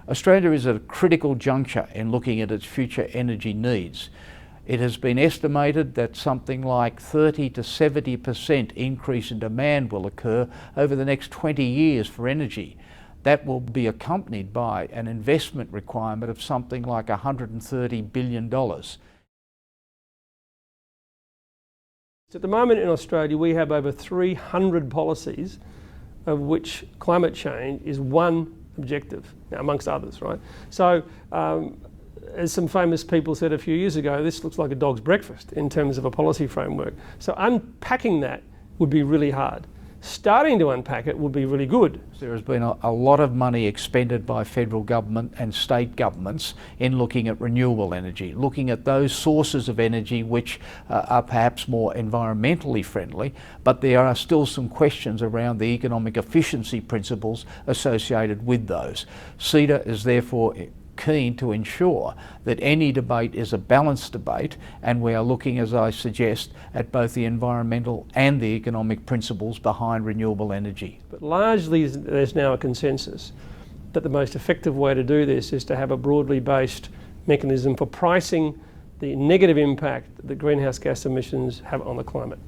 Australia is at a critical juncture in looking at its future energy needs. It has been estimated that something like 30 to 70% increase in demand will occur over the next 20 years for energy. That will be accompanied by an investment requirement of something like $130 billion. At the moment in Australia, we have over 300 policies, of which climate change is one objective, amongst others, right? So, as some famous people said a few years ago, this looks like a dog's breakfast in terms of a policy framework. So unpacking that would be really hard. Starting to unpack it would be really good. There has been a lot of money expended by federal government and state governments in looking at renewable energy, looking at those sources of energy which are perhaps more environmentally friendly, but there are still some questions around the economic efficiency principles associated with those. CEDA is therefore keen to ensure that any debate is a balanced debate, and we are looking, as I suggest, at both the environmental and the economic principles behind renewable energy. But largely there's now a consensus that the most effective way to do this is to have a broadly based mechanism for pricing the negative impact that greenhouse gas emissions have on the climate.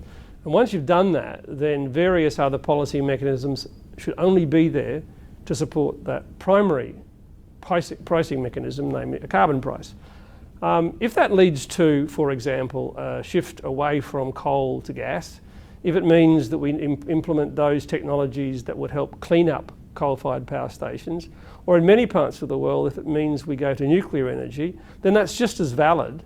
And once you've done that, then various other policy mechanisms should only be there to support that primary pricing mechanism, namely a carbon price. If that leads to, for example, a shift away from coal to gas, if it means that we implement those technologies that would help clean up coal-fired power stations, or in many parts of the world, if it means we go to nuclear energy, then that's just as valid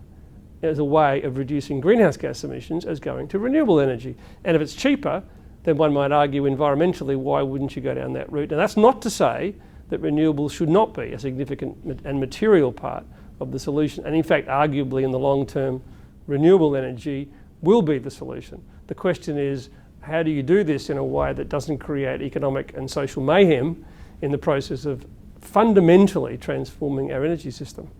as a way of reducing greenhouse gas emissions as going to renewable energy. And if it's cheaper, then one might argue environmentally, why wouldn't you go down that route? And that's not to say that renewables should not be a significant and material part of the solution. And in fact, arguably in the long term, renewable energy will be the solution. The question is, how do you do this in a way that doesn't create economic and social mayhem in the process of fundamentally transforming our energy system?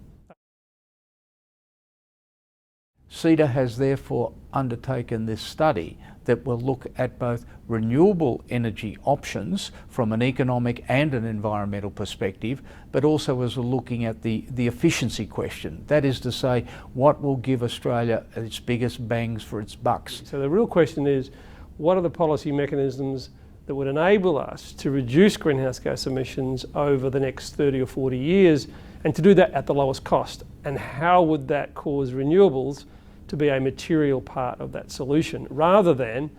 CEDA has therefore undertaken this study that will look at both renewable energy options from an economic and an environmental perspective, but also as we're looking at the efficiency question. That is to say, what will give Australia its biggest bangs for its bucks? So the real question is, what are the policy mechanisms that would enable us to reduce greenhouse gas emissions over the next 30 or 40 years, and to do that at the lowest cost? And how would that cause renewables to be a material part of that solution, rather than,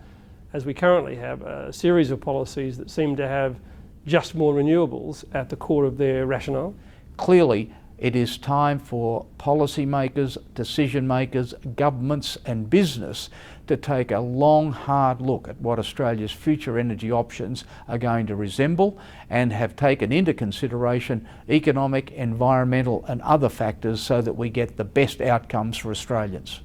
as we currently have, a series of policies that seem to have just more renewables at the core of their rationale? Clearly, it is time for policymakers, decision makers, governments and business to take a long, hard look at what Australia's future energy options are going to resemble, and have taken into consideration economic, environmental and other factors so that we get the best outcomes for Australians.